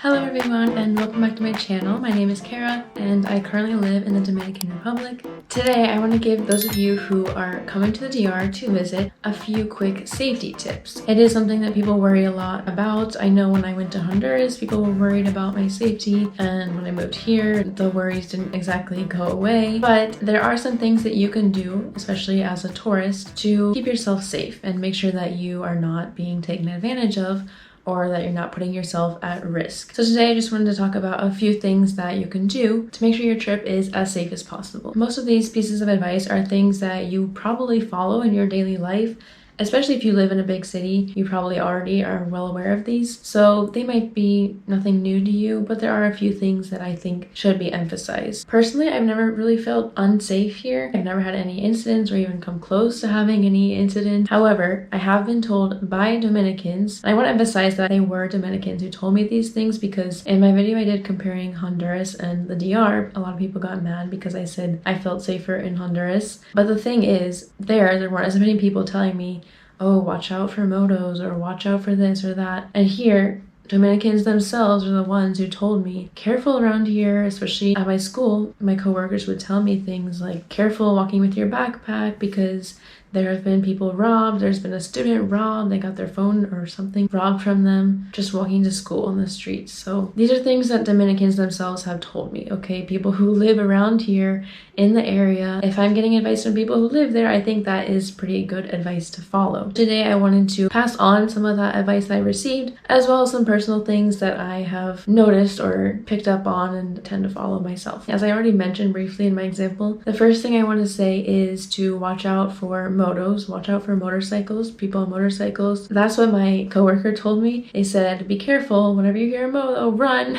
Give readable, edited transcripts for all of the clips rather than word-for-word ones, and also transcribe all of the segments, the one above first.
Hello everyone and welcome back to my channel. My name is Kara and I currently live in the Dominican Republic. Today I want to give those of you who are coming to the DR to visit a few quick safety tips. It is something that people worry a lot about. I know when I went to Honduras, people were worried about my safety, and when I moved here, the worries didn't exactly go away. But there are some things that you can do, especially as a tourist, to keep yourself safe and make sure that you are not being taken advantage of or that you're not putting yourself at risk. So today I just wanted to talk about a few things that you can do to make sure your trip is as safe as possible. Most of these pieces of advice are things that you probably follow in your daily life. Especially if you live in a big city, you probably already are well aware of these. So they might be nothing new to you, but there are a few things that I think should be emphasized. Personally, I've never really felt unsafe here. I've never had any incidents or even come close to having any incidents. However, I have been told by Dominicans, and I want to emphasize that they were Dominicans who told me these things, because in my video I did comparing Honduras and the DR, a lot of people got mad because I said I felt safer in Honduras. But the thing is, there weren't as many people telling me, oh, watch out for motos or watch out for this or that. And here, Dominicans themselves are the ones who told me, careful around here, especially at my school. My coworkers would tell me things like, careful walking with your backpack because there have been people robbed. There's been a student robbed. They got their phone or something robbed from them just walking to school on the streets. So these are things that Dominicans themselves have told me, okay? People who live around here in the area. If I'm getting advice from people who live there, I think that is pretty good advice to follow. Today, I wanted to pass on some of that advice that I received, as well as some personal things that I have noticed or picked up on and tend to follow myself. As I already mentioned briefly in my example, the first thing I want to say is to watch out for motos, watch out for motorcycles, people on motorcycles. That's what my coworker told me. They said, be careful, whenever you hear a moto, run.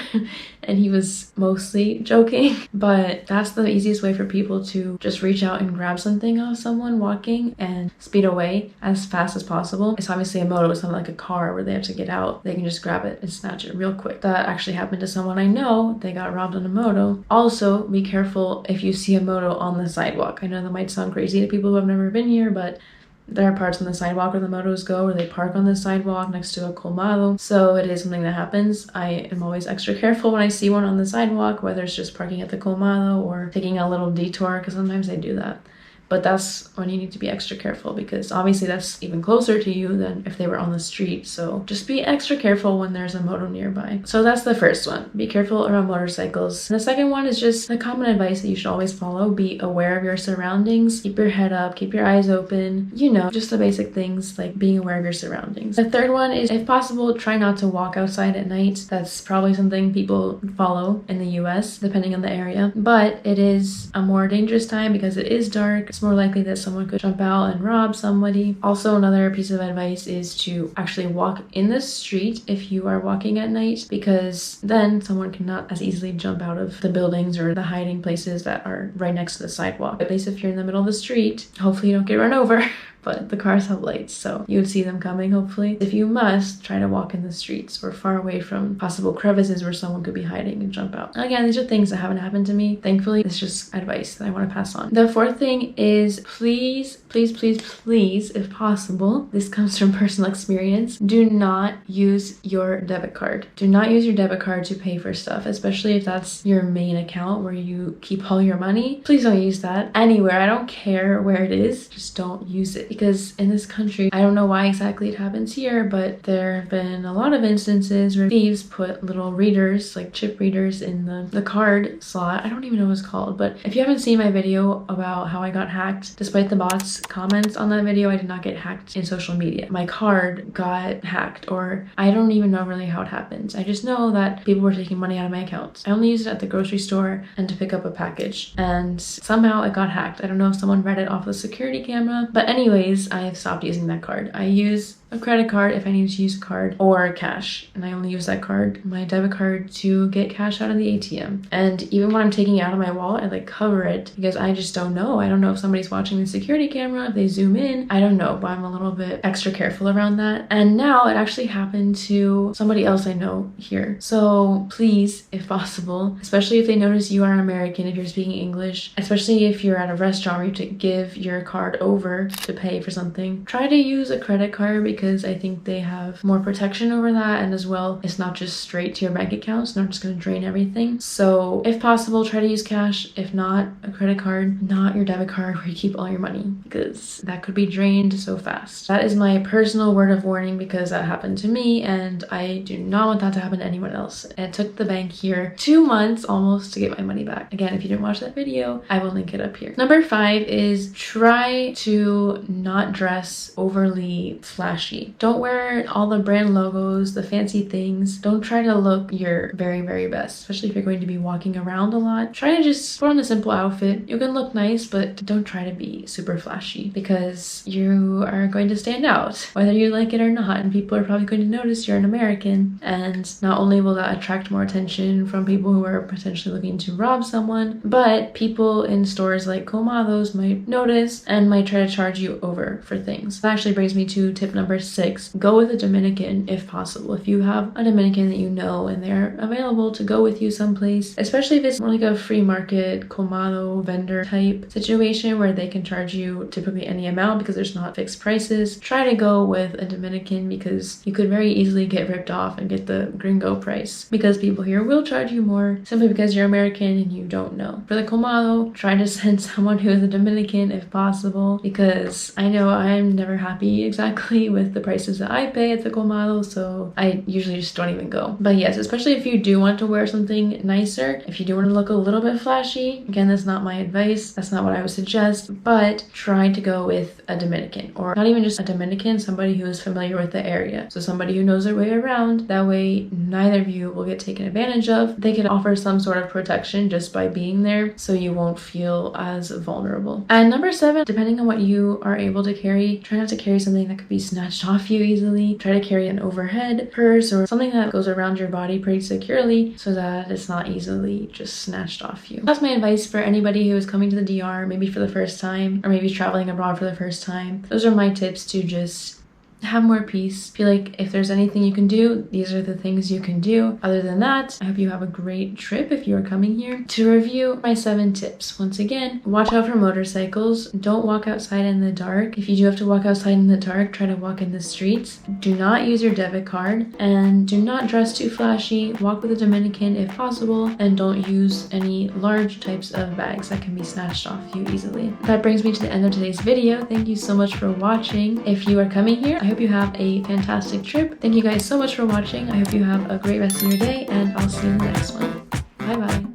And he was mostly joking, but that's the easiest way for people to just reach out and grab something off someone walking and speed away as fast as possible. It's obviously a moto, it's not like a car where they have to get out. They can just grab it and snatch it real quick. That actually happened to someone I know. They got robbed on a moto. Also, be careful if you see a moto on the sidewalk. I know that might sound crazy to people who have never been here, but there are parts on the sidewalk where the motos go, where they park on the sidewalk next to a colmado. So it is something that happens. I am always extra careful when I see one on the sidewalk, whether it's just parking at the colmado or taking a little detour, because sometimes they do that. But that's when you need to be extra careful, because obviously that's even closer to you than if they were on the street. So just be extra careful when there's a moto nearby. So that's the first one. Be careful around motorcycles. And the second one is just the common advice that you should always follow. Be aware of your surroundings. Keep your head up. Keep your eyes open. You know, just the basic things like being aware of your surroundings. The third one is, if possible, try not to walk outside at night. That's probably something people follow in the US, depending on the area. But it is a more dangerous time because it is dark. It's more likely that someone could jump out and rob somebody. Also, another piece of advice is to actually walk in the street if you are walking at night, because then someone cannot as easily jump out of the buildings or the hiding places that are right next to the sidewalk. At least if you're in the middle of the street, hopefully you don't get run over. But the cars have lights, so you would see them coming, hopefully. If you must, try to walk in the streets or far away from possible crevices where someone could be hiding and jump out. Again, these are things that haven't happened to me. Thankfully, it's just advice that I want to pass on. The fourth thing is, please, if possible, this comes from personal experience, do not use your debit card. Do not use your debit card to pay for stuff, especially if that's your main account where you keep all your money. Please don't use that anywhere. I don't care where it is, just don't use it. Because in this country, I don't know why exactly it happens here, but there have been a lot of instances where thieves put little readers, like chip readers, in the card slot. I don't even know what it's called, but if you haven't seen my video about how I got hacked, despite the bots' comments on that video, I did not get hacked in social media. My card got hacked, or I don't even know really how it happens. I just know that people were taking money out of my account. I only used it at the grocery store and to pick up a package, and somehow it got hacked. I don't know if someone read it off the security camera, but anyways, I have stopped using that card. I use a credit card if I need to use a card, or cash, and I only use that card, my debit card, to get cash out of the ATM. And even when I'm taking it out of my wallet, I like cover it because I just don't know. I don't know if somebody's watching the security camera, if they zoom in, I don't know, but I'm a little bit extra careful around that. And now it actually happened to somebody else I know here. So please, if possible, especially if they notice you are an American, if you're speaking English, especially if you're at a restaurant where you have to give your card over to pay pay for something, try to use a credit card because I think they have more protection over that, and as well, it's not just straight to your bank account. It's not just going to drain everything. So if possible, try to use cash. If not, a credit card, not your debit card where you keep all your money, because that could be drained so fast. That is my personal word of warning because that happened to me and I do not want that to happen to anyone else. And it took the bank here 2 months almost to get my money back. Again, if you didn't watch that video, I will link it up here. Number 5 is try to not dress overly flashy. Don't wear all the brand logos, the fancy things. Don't try to look your very, very best, especially if you're going to be walking around a lot. Try to just put on a simple outfit. You can look nice, but don't try to be super flashy because you are going to stand out, whether you like it or not, and people are probably going to notice you're an American, and not only will that attract more attention from people who are potentially looking to rob someone, but people in stores like Colmados might notice and might try to charge you over for things. That actually brings me to tip number 6. Go with a Dominican if possible. If you have a Dominican that you know and they're available to go with you someplace, especially if it's more like a free market Colmado vendor type situation where they can charge you typically any amount because there's not fixed prices, try to go with a Dominican because you could very easily get ripped off and get the gringo price because people here will charge you more simply because you're American and you don't know. For the Colmado, try to send someone who is a Dominican if possible because I know I'm never happy exactly with the prices that I pay at the Colmado, so I usually just don't even go. But yes, especially if you do want to wear something nicer, if you do want to look a little bit flashy, again, that's not my advice, that's not what I would suggest, but try to go with a Dominican, or not even just a Dominican, somebody who is familiar with the area. So somebody who knows their way around, that way neither of you will get taken advantage of. They can offer some sort of protection just by being there, so you won't feel as vulnerable. And number 7, depending on what you are able to carry, try not to carry something that could be snatched off you easily. Try to carry an overhead purse or something that goes around your body pretty securely so that it's not easily just snatched off you. That's my advice for anybody who is coming to the DR, maybe for the first time, or maybe traveling abroad for the first time. Those are my tips to just have more peace. Feel like if there's anything you can do, these are the things you can do. Other than that, I hope you have a great trip if you are coming here. To review my 7 tips, once again, watch out for motorcycles. Don't walk outside in the dark. If you do have to walk outside in the dark, try to walk in the streets. Do not use your debit card, and do not dress too flashy. Walk with a Dominican if possible, and don't use any large types of bags that can be snatched off you easily. That brings me to the end of today's video. Thank you so much for watching. If you are coming here, I hope you have a fantastic trip. Thank you guys so much for watching. I hope you have a great rest of your day, and I'll see you in the next one. Bye bye.